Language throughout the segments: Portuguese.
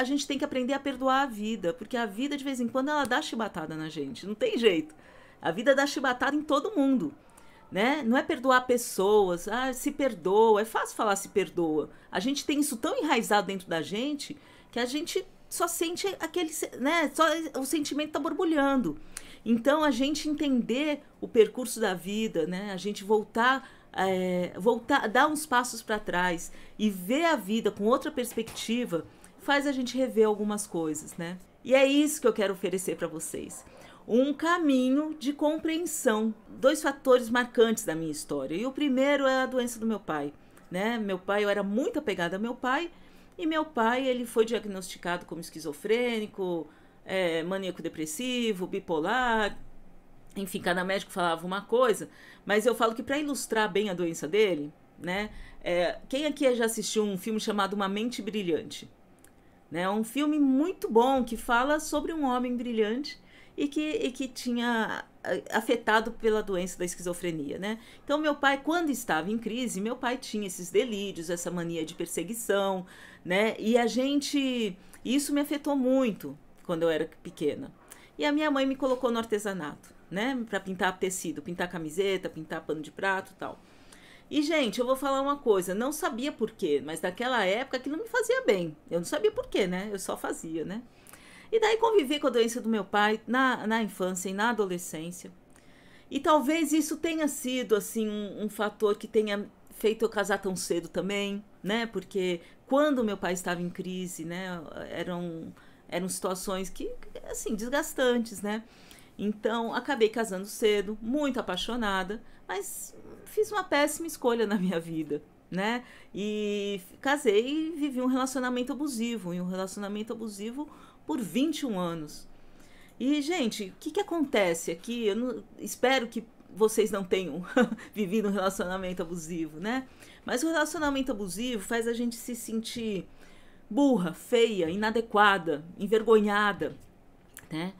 a gente tem que aprender a perdoar a vida, porque a vida, de vez em quando, ela dá chibatada na gente, não tem jeito. A vida dá chibatada em todo mundo, né? Não é perdoar pessoas, se perdoa, é fácil falar se perdoa. A gente tem isso tão enraizado dentro da gente que a gente só sente aquele, né? Só o sentimento tá borbulhando. Então, a gente entender o percurso da vida, né? A gente voltar, dar uns passos para trás e ver a vida com outra perspectiva, faz a gente rever algumas coisas, né? E é isso que eu quero oferecer para vocês. Um caminho de compreensão. 2 fatores marcantes da minha história. E o primeiro é a doença do meu pai, né? Meu pai, eu era muito apegada ao meu pai, e meu pai, ele foi diagnosticado como esquizofrênico, maníaco depressivo, bipolar, enfim, cada médico falava uma coisa, mas eu falo que para ilustrar bem a doença dele, né? Quem aqui já assistiu um filme chamado Uma Mente Brilhante? Né? Um filme muito bom que fala sobre um homem brilhante e que tinha afetado pela doença da esquizofrenia, né? Então, meu pai, quando estava em crise, meu pai tinha esses delírios, essa mania de perseguição, né? E isso me afetou muito quando eu era pequena. E a minha mãe me colocou no artesanato, né? Para pintar tecido, pintar camiseta, pintar pano de prato e tal. E, gente, eu vou falar uma coisa, não sabia por quê, mas naquela época aquilo me fazia bem. Eu não sabia por quê, né? Eu só fazia, né? E daí convivi com a doença do meu pai na infância e na adolescência. E talvez isso tenha sido, assim, um fator que tenha feito eu casar tão cedo também, né? Porque quando meu pai estava em crise, né? Eram situações que, assim, desgastantes, né? Então, acabei casando cedo, muito apaixonada, mas fiz uma péssima escolha na minha vida, né? E casei e vivi um relacionamento abusivo, por 21 anos. E, gente, o que acontece aqui? Espero que vocês não tenham vivido um relacionamento abusivo, né? Mas o relacionamento abusivo faz a gente se sentir burra, feia, inadequada, envergonhada, né?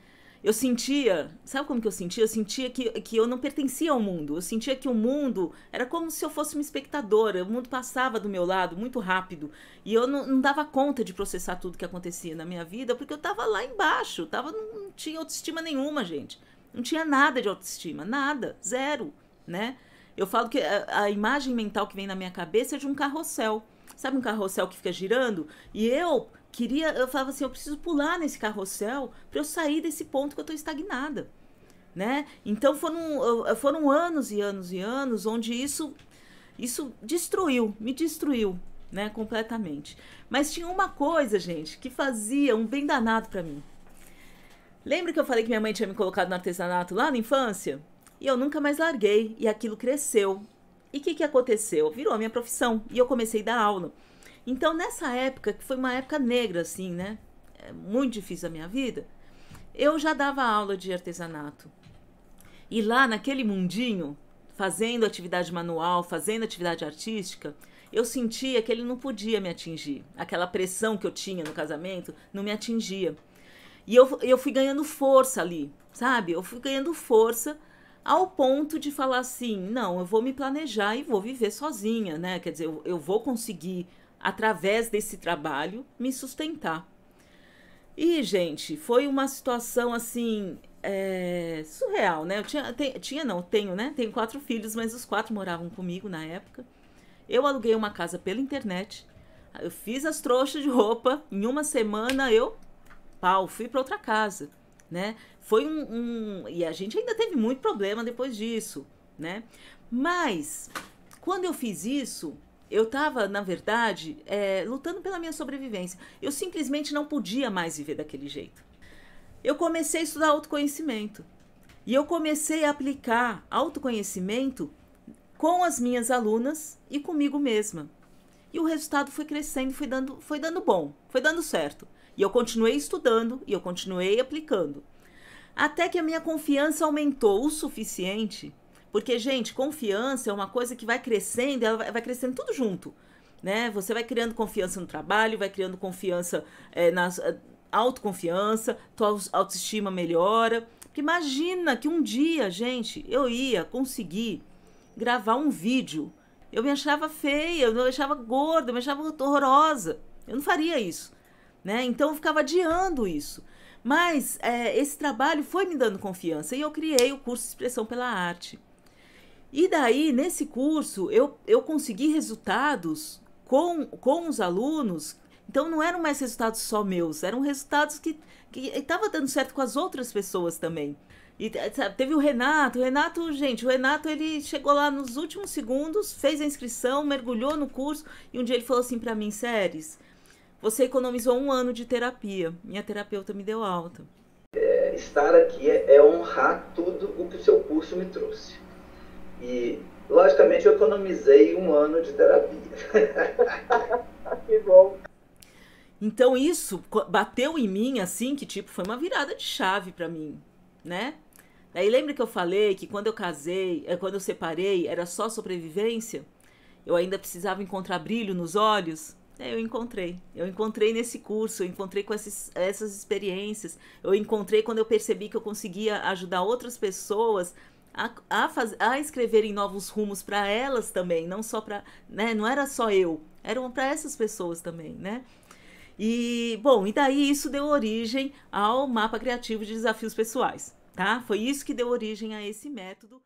Eu sentia, sabe como que eu sentia? Eu sentia que eu não pertencia ao mundo. Eu sentia que o mundo era como se eu fosse uma espectadora. O mundo passava do meu lado muito rápido. E eu não dava conta de processar tudo que acontecia na minha vida, porque eu estava lá embaixo. Não tinha autoestima nenhuma, gente. Não tinha nada de autoestima. Nada. Zero, né? Eu falo que a imagem mental que vem na minha cabeça é de um carrossel. Sabe um carrossel que fica girando? E eu falava assim, eu preciso pular nesse carrossel para eu sair desse ponto que eu estou estagnada, né? Então foram anos e anos e anos onde isso me destruiu, né, completamente. Mas tinha uma coisa, gente, que fazia um bem danado para mim. Lembra que eu falei que minha mãe tinha me colocado no artesanato lá na infância? E eu nunca mais larguei, e aquilo cresceu. E o que aconteceu? Virou a minha profissão, e eu comecei a dar aula. Então, nessa época, que foi uma época negra, assim, né? Muito difícil a minha vida, eu já dava aula de artesanato. E lá, naquele mundinho, fazendo atividade manual, fazendo atividade artística, eu sentia que ele não podia me atingir. Aquela pressão que eu tinha no casamento não me atingia. E eu fui ganhando força ali, sabe? Eu fui ganhando força ao ponto de falar assim, não, eu vou me planejar e vou viver sozinha, né? Quer dizer, eu vou conseguir, através desse trabalho, me sustentar. E, gente, foi uma situação, assim, surreal, né? Tenho 4 filhos, mas os 4 moravam comigo na época. Eu aluguei uma casa pela internet, eu fiz as trouxas de roupa, em uma semana fui para outra casa, né? Foi e a gente ainda teve muito problema depois disso, né? Mas, quando eu fiz isso, eu estava, na verdade, lutando pela minha sobrevivência. Eu simplesmente não podia mais viver daquele jeito. Eu comecei a estudar autoconhecimento. E eu comecei a aplicar autoconhecimento com as minhas alunas e comigo mesma. E o resultado foi crescendo, foi dando bom, foi dando certo. E eu continuei estudando e eu continuei aplicando. Até que a minha confiança aumentou o suficiente. Porque, gente, confiança é uma coisa que vai crescendo, ela vai crescendo tudo junto, né? Você vai criando confiança no trabalho, vai criando confiança autoconfiança, tua autoestima melhora. Porque imagina que um dia, gente, eu ia conseguir gravar um vídeo. Eu me achava feia, eu me achava gorda, eu me achava horrorosa. Eu não faria isso, né? Então eu ficava adiando isso. Mas esse trabalho foi me dando confiança e eu criei o curso de Expressão pela Arte. E daí, nesse curso, eu consegui resultados com os alunos. Então não eram mais resultados só meus, eram resultados que estavam dando certo com as outras pessoas também. E sabe, teve o Renato, gente, o Renato ele chegou lá nos últimos segundos, fez a inscrição, mergulhou no curso e um dia ele falou assim pra mim, Séries, você economizou 1 ano de terapia, minha terapeuta me deu alta. Estar aqui é honrar tudo o que o seu curso me trouxe. E, logicamente, eu economizei 1 ano de terapia. Que bom. Então isso bateu em mim assim, que tipo, foi uma virada de chave pra mim, né? Daí lembra que eu falei que quando eu casei, quando eu separei, era só sobrevivência? Eu ainda precisava encontrar brilho nos olhos? Eu encontrei. Eu encontrei nesse curso, eu encontrei com essas experiências. Eu encontrei quando eu percebi que eu conseguia ajudar outras pessoas a escreverem novos rumos para elas também, não só para, né, não era só eu, eram para essas pessoas também, né? E, bom, e daí isso deu origem ao mapa criativo de desafios pessoais, tá? Foi isso que deu origem a esse método.